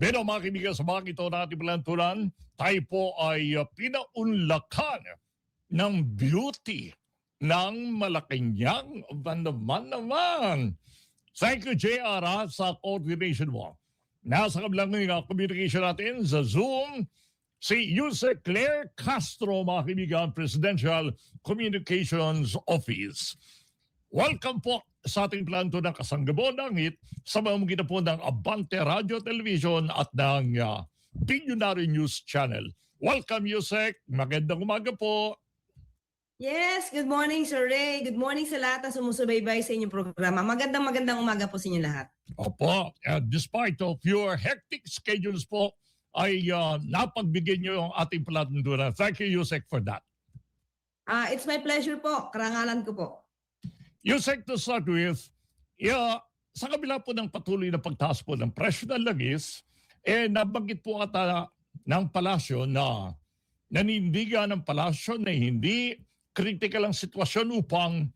Pero mga kaibigan, sa mga ito natin pelantunan, tayo po ay pinaunlakan ng beauty ng Malacanang. Naman. Thank you, JR, sa coordination mo. Nasa kabilang communication natin sa Zoom, si Yusek Claire Castro, mga kaibigan, Presidential Communications Office. Welcome po sa ating planto ng Kasanggabo Langit sa pamamagitan po ng Abante Radio Television at ng Billionaire News Channel. Welcome, Yusek. Magandang umaga po. Yes, good morning, Sir Ray. Good morning sa lahat na sumusubaybay sa inyong programa. Magandang umaga po sa inyo lahat. Opo, despite of your hectic schedules po, ay napagbigyan nyo yung ating palatuntunan. Thank you, Yusek, for that. It's my pleasure po. Karangalan ko po. Yusek, to start with, sa kabila po ng patuloy na pagtaas po ng presyo ng langis, nabanggit po ata ng palasyo na nanindigan ng palasyo na hindi critical ang sitwasyon upang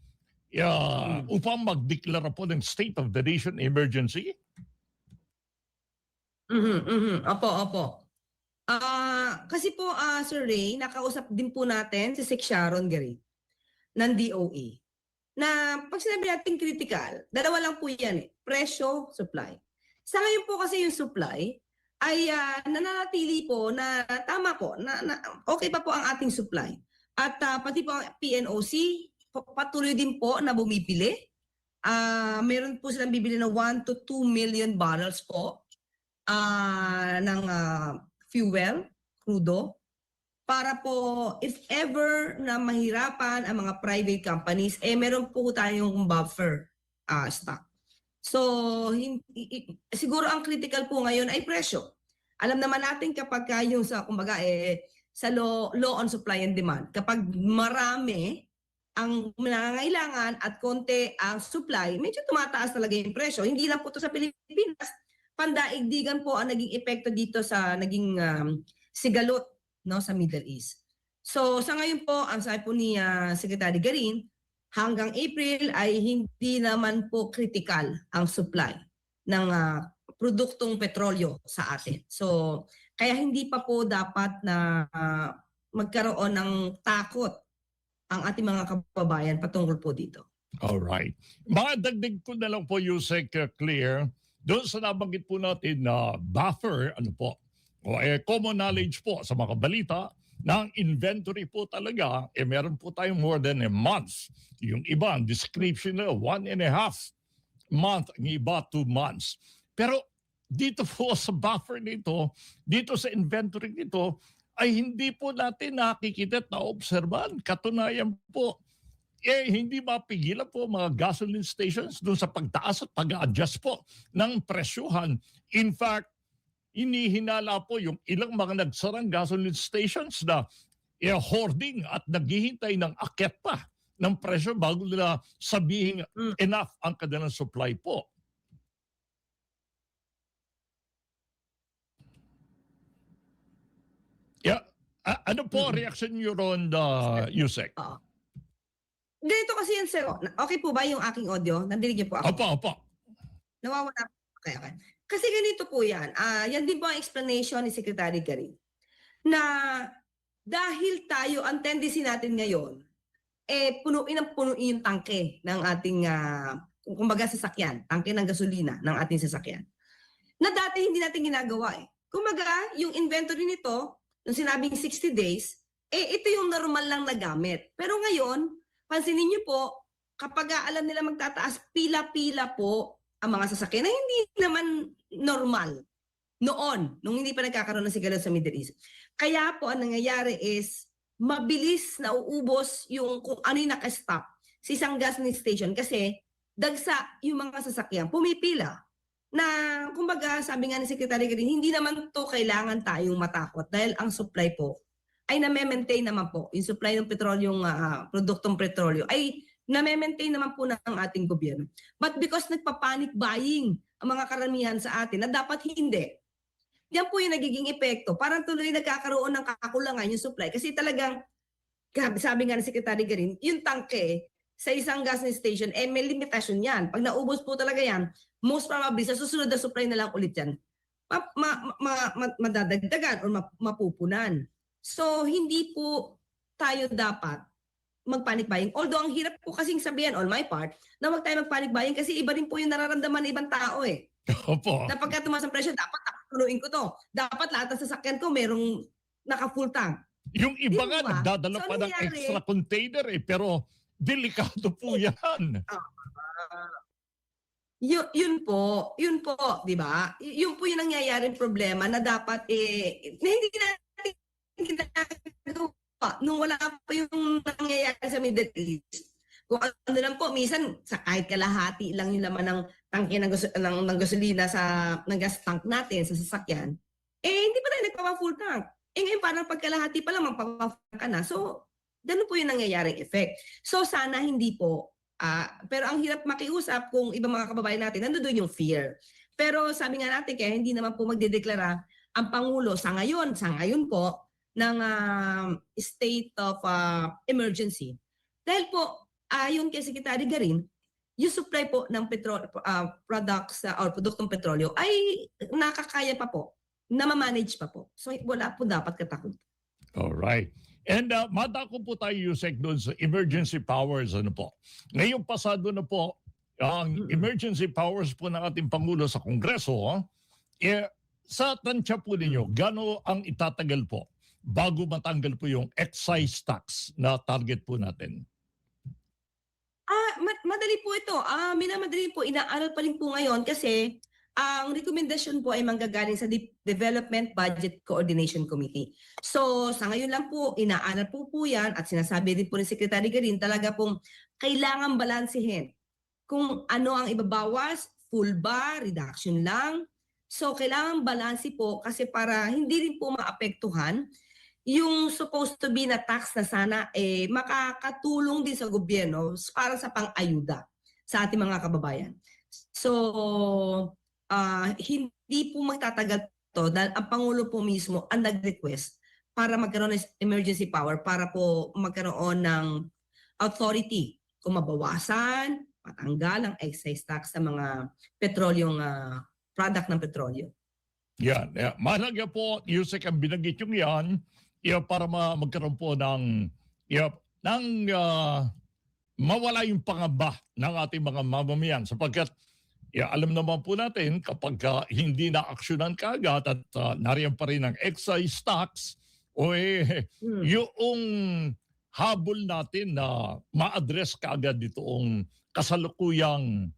magdeklara po ng State of the Nation Emergency? Opo. Kasi po, Sir Ray, nakausap din po natin si Sec. Sharon Garit ng DOE. Na pag sinabi natin critical, dalawa lang po yan presyo, supply. Sa ngayon po kasi yung supply ay nananatili po na tama po, na okay pa po ang ating supply. At pati po ang PNOC, patuloy din po na bumibili. Meron po silang bibili ng 1 to 2 million barrels po ng fuel, crudo, para po if ever na mahirapan ang mga private companies, meron po tayong buffer stock. So, siguro ang critical po ngayon ay presyo. Alam naman natin kapag yung sa, kumbaga, sa law on supply and demand, kapag marami ang nangangailangan at konti ang supply, medyo tumataas talaga yung presyo. Hindi lang po ito sa Pilipinas. Pandaigdigan po ang naging epekto dito sa naging sigalot, no, sa Middle East. So sa ngayon po, ang sabi po ni Secretary Garin, hanggang April ay hindi naman po critical ang supply ng produktong petrolyo sa atin. So kaya hindi pa po dapat na magkaroon ng takot ang ating mga kababayan patungkol po dito. Alright. Madagdag ko na lang po, Yusek Claire, doon sa nabanggit po natin na buffer, common knowledge po sa mga balita, ng inventory po talaga, meron po tayong more than a month. Yung iba, ang description na 1.5 month, ang iba 2 months. Pero dito po sa buffer nito, dito sa inventory nito, ay hindi po natin nakikita at naobserban. Katunayan po, hindi mapigilan po mga gasoline stations doon sa pagtaas at pag-adjust po ng presyuhan. In fact, inihinala po yung ilang mga nagsarang gasoline stations na hoarding at naghihintay ng akyat pa ng presyo bago nila sabihin enough ang kanilang supply po. Ano po reaction nyo ron, Yusek? Ganito kasi yan, sir. Okay po ba yung aking audio? Nandinig niyo po ako? Opo. Nawawala. Okay. Kasi ganito po yan. Yan din po ang explanation ni Secretary Garin. Na dahil tayo, ang tendency natin ngayon, punuin yung tangke ng ating, kumbaga sasakyan, tangke ng gasolina ng ating sasakyan. Na dati hindi natin ginagawa Kumbaga, yung inventory nito, nung sinabing 60 days, ito yung normal lang na gamit. Pero ngayon, pansinin niyo po, kapag alam nila magtataas, pila-pila po ang mga sasakyan na hindi naman normal noon, nung hindi pa nagkakaroon ng sigalot sa Middle East. Kaya po, ang nangyayari is, mabilis na uubos yung kung ano yung naka-stop sa isang gasoline station kasi dagsa yung mga sasakyan, pumipila. Na, kumbaga, sabi nga ni Secretary Garin, hindi naman to kailangan tayong matakot dahil ang supply po ay na-maintain naman po. Yung supply ng petrolyong, produktong petrolyo ay na-maintain naman po ng ating gobyerno. But because nagpa-panic buying ang mga karamihan sa atin na dapat hindi, yan po yung nagiging epekto. Parang tuloy nagkakaroon ng kakulangan yung supply. Kasi talagang, sabi nga ni Secretary Garin, yung tangke sa isang gasoline station, may limitasyon yan. Pag naubos po talaga yan, most probably sa susunod na supply na lang ulit yan. madadagdagan o mapupunan. So, hindi po tayo dapat mag-panic buying. Although, ang hirap po kasing sabihan on my part na huwag tayo mag-panic buying kasi iba rin po yung nararamdaman ng ibang tao eh. Opo. Na pagka tumaas ang presyo, dapat punuin ko to. Dapat lahat ng sasakyan ko merong naka-full tank. Yung iba Di nga ba? nagdadala So, pa ng nangyari- extra container pero delikado po yan. Yun po, di ba? Yun po yung nangyayaring problema na dapat na hindi natin ginagawa nung wala pa yung nangyayari sa Middle East. Kung ano lang po, minsan sa kahit kalahati lang yung laman ng tangke ng gasolina ng gas tank natin sa sasakyan, hindi pa tayo nagpapa-full tank. Ngayon parang pagkalahati pa lang magpapa-full tank ka na. So, ganun po yung nangyayaring effect. So, sana hindi po. Pero ang hirap makiusap kung ibang mga kababayan natin, nandoon yung fear. Pero sabi nga natin, kaya hindi naman po magdedeklara ang Pangulo sa ngayon po, ng state of emergency. Dahil po, ayon kay Secretary Garin, yung supply po ng products or produktong petrolyo ay nakakaya pa po, na-manage pa po. So wala po dapat katakot. Alright. And madako po tayo, Yusek, doon sa emergency powers. Ano po? Ngayong pasado na po, ang emergency powers po ng ating Pangulo sa Kongreso, sa tansya po ninyo, gano'n ang itatagal po bago matanggal po yung excise tax na target po natin? Madali po ito. Minamadali po. Inaaral pa rin po ngayon kasi ang rekomendasyon po ay manggagaling sa Development Budget Coordination Committee. So sa ngayon lang po, inaaral po yan at sinasabi din po ni Secretary Garin talaga pong kailangan balansehin kung ano ang ibabawas, full ba, reduction lang. So kailangan balanse po kasi para hindi rin po maapektuhan yung supposed to be na tax na sana makakatulong din sa gobyerno para sa pang-ayuda sa ating mga kababayan. So, hindi po magtatagal to dahil ang Pangulo po mismo ang nag-request para magkaroon ng emergency power para po magkaroon ng authority kung mabawasan, matanggal ang excise tax sa mga petrolyong product ng petrolyo. Yan. Mahalaga po, Yusek, ang binanggit yung yan, para magkaroon po ng mawala yung pangamba ng ating mga mamamayan sapagkat alam naman po natin kapag hindi na-aksyonan kaagad at nariyan pa rin ang excise tax yung habol natin na ma-address kaagad itong kasalukuyang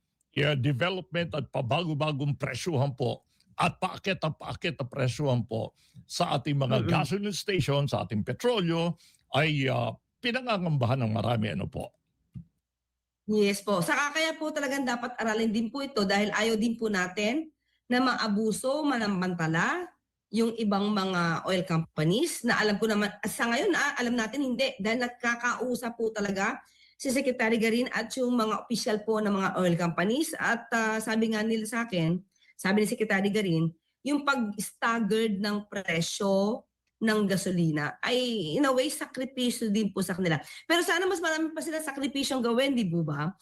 development at pabago-bagong presyuhan po at paakit na presyuhan po sa ating mga gasoline station, sa ating petrolyo ay pinangangambahan ng marami. Ano po? Yes po. Saka kaya po talagang dapat aralin din po ito dahil ayaw din po natin na maabuso, manamantala yung ibang mga oil companies na alam ko naman, sa ngayon alam natin hindi dahil nagkakausap po talaga si Secretary Garin at yung mga opisyal po ng mga oil companies at sabi nga nila sa akin, sabi ni Secretary Garin, yung pag-staggered ng presyo ng gasolina ay in a way sakripisyo din po sa kanila. Pero sana mas marami pa sila sakripisyong gawin, di po ba?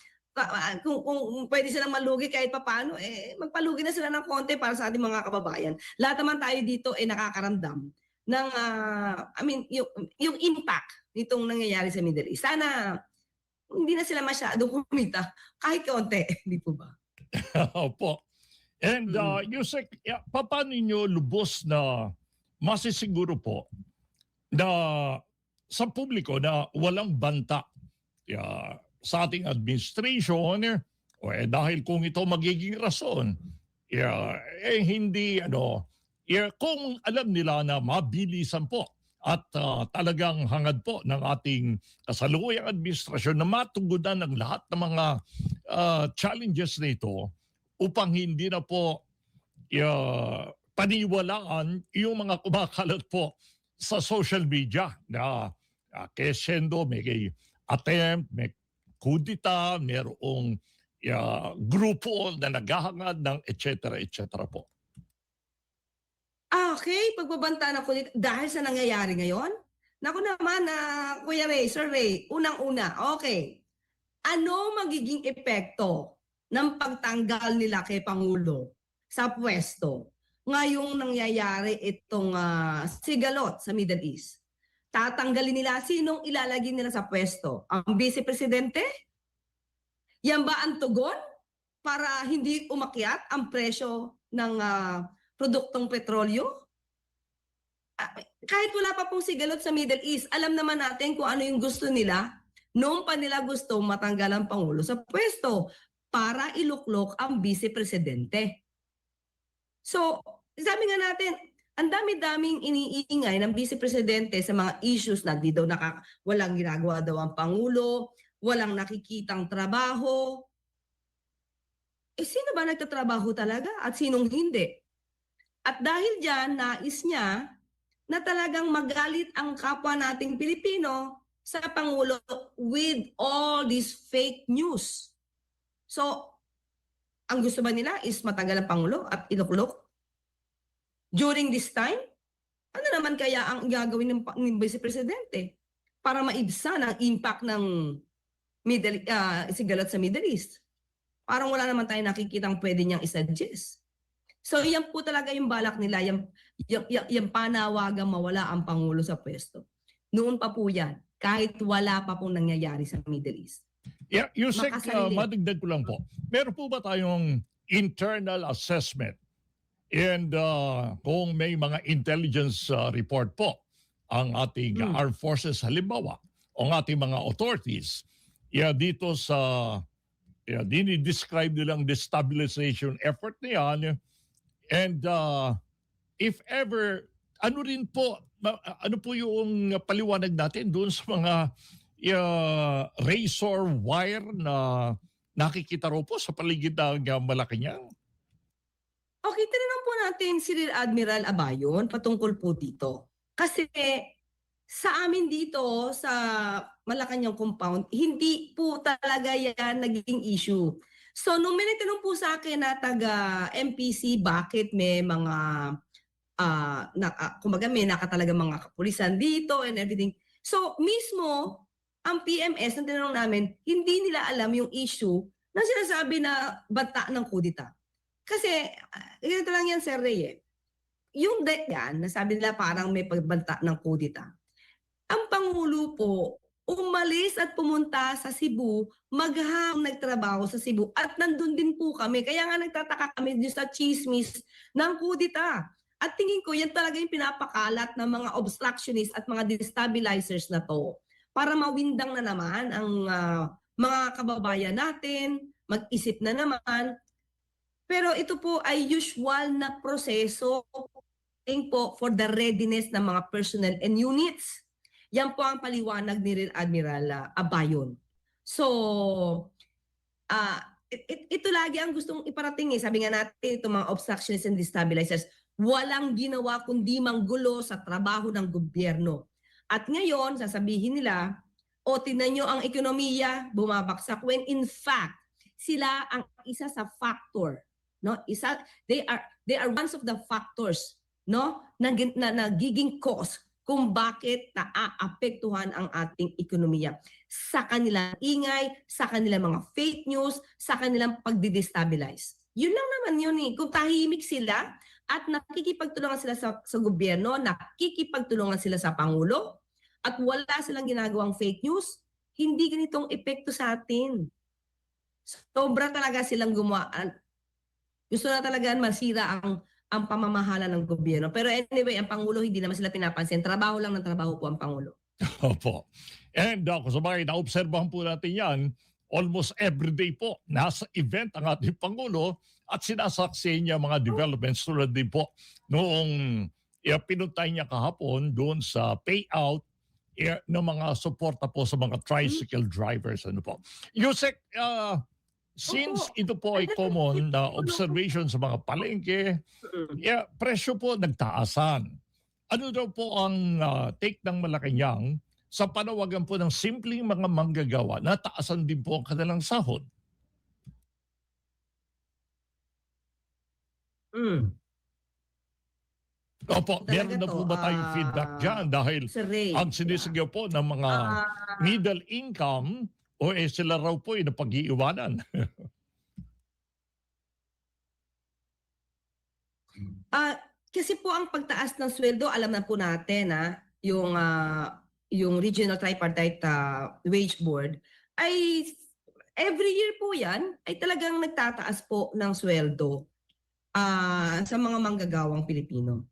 Kung pwede silang malugi kahit papaano, magpalugi na sila ng konti para sa ating mga kababayan. Lahat naman tayo dito nakakaramdam ng, yung impact nitong nangyayari sa Middle East. Sana hindi na sila masyadong kumita kahit konti, di po ba? Opo. And Yusek, paano nyo lubos na masisiguro po na sa publiko na walang banta sa ating administration dahil kung ito magiging rason, hindi kung alam nila na mabilisan po at talagang hangad po ng ating kasalukuyang administrasyon na matugunan ng lahat ng mga challenges nito upang hindi na po paniwalaan yung mga kumakalat po sa social media na kesendo may attempt, may kudita, mayroong grupo na naghahangad ng etc. po. Okay, pagbabanta na ko dahil sa nangyayari ngayon. Naku naman, Kuya Ray, Sir Ray, unang-una, okay. Ano magiging epekto ng pagtanggal nila kay Pangulo sa pwesto? ngayong nangyayari itong sigalot sa Middle East. Tatanggalin nila, sinong ilalagay nila sa pwesto? Ang Vice Presidente? Yan ba ang tugon para hindi umakyat ang presyo ng produktong petrolyo? Kahit wala pa pong sigalot sa Middle East, alam naman natin kung ano yung gusto nila. Noong pa nila gusto matanggal ang Pangulo sa pwesto para iluklok ang Vice Presidente. So, sabi nga natin, ang dami-daming iniingay ng Vice Presidente sa mga issues na di daw walang ginagawa daw ang Pangulo, walang nakikitang trabaho. Sino ba nagtatrabaho talaga at sinong hindi? At dahil dyan, nais niya na talagang magalit ang kapwa nating Pilipino sa Pangulo with all this fake news. So, ang gusto ba nila is matanggal ang Pangulo at iluklok? During this time, ano naman kaya ang gagawin ng Vice Presidente para maibsan ang impact ng sigalot sa Middle East? Parang wala naman tayo nakikitang pwede niyang isuggest. So yan po talaga yung balak nila, yung panawagang mawala ang Pangulo sa pwesto. Noon pa po yan, kahit wala pa pong nangyayari sa Middle East. Yeah, Yusek, Makasarili. madagdag ko lang po. Meron po ba tayong internal assessment and kung may mga intelligence report po ang ating armed forces halimbawa o ang ating mga authorities dito sa dinidescribe nilang destabilization effort na yan. And if ever, ano po yung paliwanag natin doon sa mga razor wire na nakikita ro po sa paligid ng Malacanang? Okay, tinanong po natin si Rear Admiral Abayon patungkol po dito. Kasi sa amin dito sa Malacanang compound, hindi po talaga yan naging issue. So nung may nagtanong po sa akin na taga MPC, bakit may mga kumbaga may nakatalaga mga kapulisan dito and everything. So mismo ang PMS na tinanong namin, hindi nila alam yung issue na sinasabi na banta ng kudita. Kasi ganito lang yan, Sir Rey. Yung deck yan, nasabi nila parang may pagbanta ng kudita. Ang Pangulo po, umalis at pumunta sa Cebu, maghang nagtrabaho sa Cebu at nandun din po kami. Kaya nga nagtataka kami dito sa chismis ng kudita. At tingin ko, yan talaga yung pinapakalat ng mga obstructionists at mga destabilizers na to para mawindang na naman ang mga kababayan natin, mag-isip na naman. Pero ito po ay usual na proseso po for the readiness ng mga personnel and units. Yan po ang paliwanag ni Rear Admiral Abayon. So, ito lagi ang gustong iparating eh. Sabi nga natin, itong mga obstructionists and destabilizers, walang ginawa kundi manggulo sa trabaho ng gobyerno. At ngayon, sasabihin nila, o tingnan nyo ang ekonomiya, bumabaksak. When in fact, sila ang isa sa factor. No? They are one of the factors no? na nagiging cause kung bakit naaapektuhan ang ating ekonomiya sa kanilang ingay, sa kanilang mga fake news, sa kanilang pagdidestabilize. Yun lang naman yun eh. Kung tahimik sila at nakikipagtulungan sila sa gobyerno, nakikipagtulungan sila sa Pangulo, at wala silang ginagawang fake news, hindi ganitong epekto sa atin. Sobra talaga silang gumawa. Gusto na talaga masira ang pamamahala ng gobyerno. Pero anyway, ang Pangulo hindi naman sila pinapansin. Trabaho lang ng trabaho po ang Pangulo. Opo. And kung sabagay, naobserbahan po natin yan, almost everyday po, nasa event ang ating Pangulo at sinasaksi niya mga developments tulad din po noong pinuntay niya kahapon doon sa payout ng mga suporta po sa mga tricycle drivers. Ano po. Yusek, since ito po ay common na observation sa mga palengke, presyo po nagtaasan. Ano daw po ang take ng Malacanang sa panawagan po ng simpleng mga manggagawa na taasan din po ang kanilang sahod? Opo, meron na po ba tayong feedback dyan? Dahil ang sinisigaw po ng mga middle income, sila raw po ay napag-iiwanan. Ah, kasi po ang pagtaas ng sweldo, alam na po natin yung Regional Tripartite Wage Board ay every year po 'yan ay talagang nagtataas po ng sweldo sa mga manggagawang Pilipino.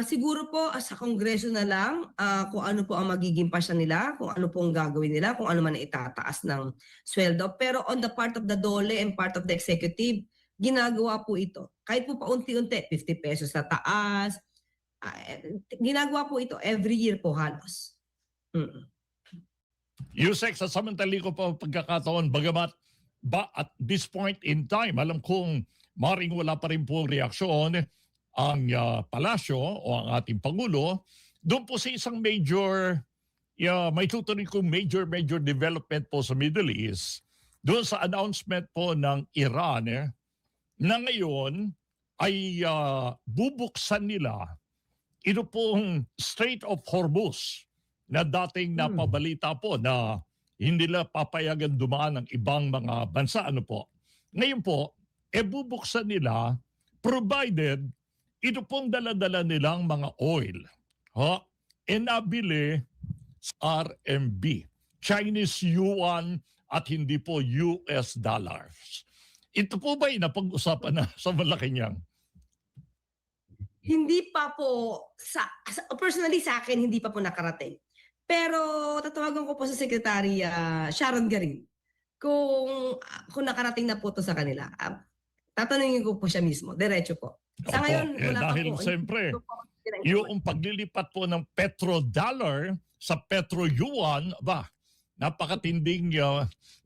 Siguro po sa Kongreso na lang kung ano po ang magiging pasya nila, kung ano po ang gagawin nila, kung ano man ang itataas ng sweldo. Pero on the part of the DOLE and part of the executive, ginagawa po ito. Kahit po paunti-unti, 50 pesos sa taas, ginagawa po ito every year po halos. Mm. Yusek, sa samantali ko pa pagkakataon, bagamat ba at this point in time, alam kong maring wala pa rin po reaksyon ang palasyo o ang ating Pangulo, doon po sa isang major, may tutuloy kong major development po sa Middle East, doon sa announcement po ng Iran na ngayon ay bubuksan nila ito pong Strait of Hormuz na dating napabalita po na hindi nila papayagan dumaan ng ibang mga bansa. Ano po? Ngayon po, bubuksan nila provided ito pong dala-dala nilang mga oil. Nabili sa RMB, Chinese yuan at hindi po US dollars. Ito po ba napag-usapan na sa Malacanang? Hindi pa po, personally sa akin, hindi pa po nakarating. Pero tatawagan ko po sa Secretary Sharon Garin kung nakarating na po to sa kanila. Tatanungin ko po siya mismo, diretso po. Sa ngayon, wala pa dahil po. siyempre, yung paglilipat po ng petrodollar sa petro-yuan, napakatinding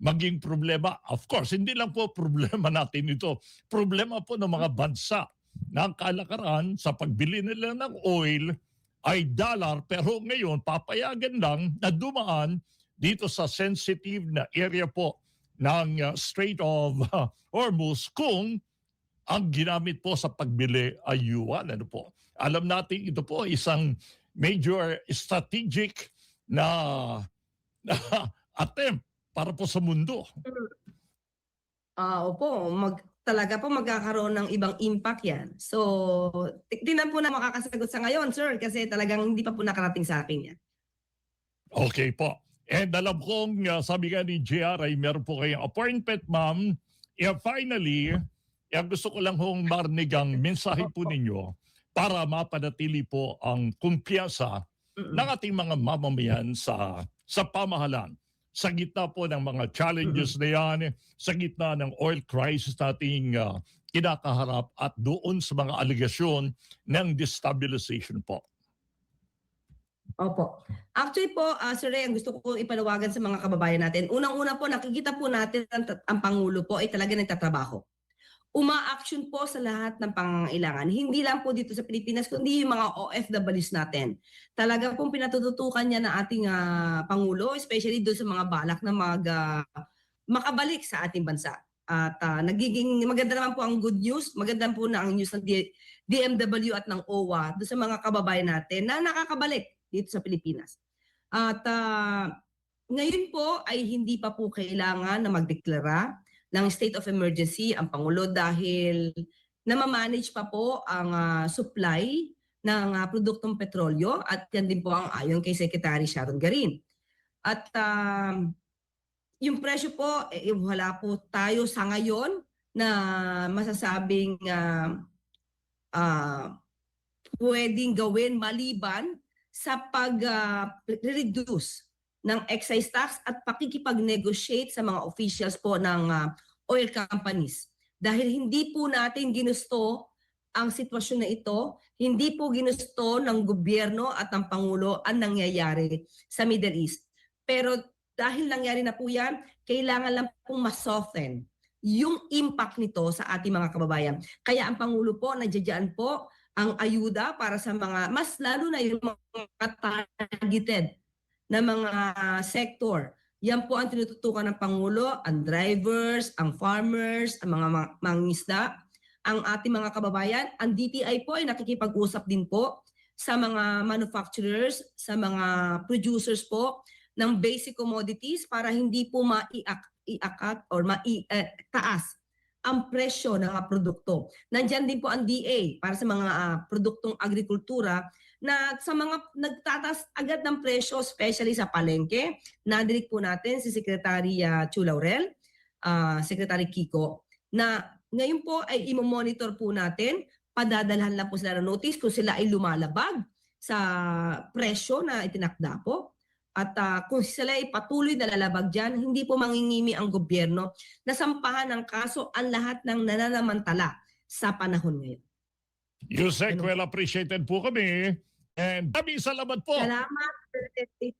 maging problema. Of course, hindi lang po problema natin ito. Problema po ng mga bansa na ang kalakaran sa pagbili nila ng oil ay dollar, pero ngayon papayagan lang na dumaan dito sa sensitive na area po ng Strait of Hormuz kung ang ginamit po sa pagbili ay yuan. Ano po? Alam natin ito po isang major strategic na attempt para po sa mundo. Opo, talaga po magkakaroon ng ibang impact yan. So, tingnan po na makakasagot sa ngayon, sir, kasi talagang hindi pa po nakarating sa akin yan. Okay po. And alam kong sabi nga ni JR ay meron po kayong appointment, ma'am. Finally, gusto ko lang hong marinig ang mensahe po ninyo para mapanatili po ang kumpiyansa ng ating mga mamamayan sa pamahalaan. Sa gitna po ng mga challenges na yan, sa gitna ng oil crisis nating kinakaharap at doon sa mga aligasyon ng destabilization po. Opo. Actually po, Sir Ray, ang gusto ko ipanawagan sa mga kababayan natin, unang-una po, nakikita po natin ang Pangulo po ay talaga nagtatrabaho. Uma-action po sa lahat ng pangangailangan. Hindi lang po dito sa Pilipinas, kundi yung mga OFWs natin. Talaga pong pinatututukan niya ng ating Pangulo, especially doon sa mga balak na makabalik sa ating bansa. At nagiging maganda naman po ang good news, maganda po na ang news ng DMW at ng OWA doon sa mga kababayan natin na nakakabalik dito sa Pilipinas. At ngayon po ay hindi pa po kailangan na magdeklara ng state of emergency ang Pangulo dahil namamanage pa po ang supply ng produktong petrolyo at yan din po ang ayon kay Secretary Sharon Garin. At yung presyo po, wala po tayo sa ngayon na masasabing pwedeng gawin maliban sa pag-reduce ng excise tax at pakikipag-negotiate sa mga officials po ng oil companies. Dahil hindi po natin ginusto ang sitwasyon na ito, hindi po ginusto ng gobyerno at ng Pangulo ang nangyayari sa Middle East. Pero dahil nangyari na po yan, kailangan lang pong masoften yung impact nito sa ating mga kababayan. Kaya ang Pangulo po, nandiyan po ang ayuda para sa mga, mas lalo na yung mga targeted na mga sektor. Yan po ang tinututukan ng Pangulo, ang drivers, ang farmers, ang mga mangingisda, ang ating mga kababayan. Ang DTI po ay nakikipag-usap din po sa mga manufacturers, sa mga producers po ng basic commodities para hindi po maiakat or taas ang presyo ng mga produkto. Nandyan din po ang DA para sa mga produktong agrikultura na sa mga nagtatas agad ng presyo, especially sa palengke. Nadinig po natin si Secretary Chu Laurel, Secretary Kiko, na ngayon po ay imo-monitor po natin, padadalhan lang po sila ng notice kung sila ay lumalabag sa presyo na itinakda po. At kung sila ay patuloy na lalabag dyan, hindi po mangingimi ang gobyerno na sampahan ng kaso ang lahat ng nananamantala sa panahon ngayon. Yusek, well appreciated po kami. And maraming salamat po. Salamat, Sir Tete.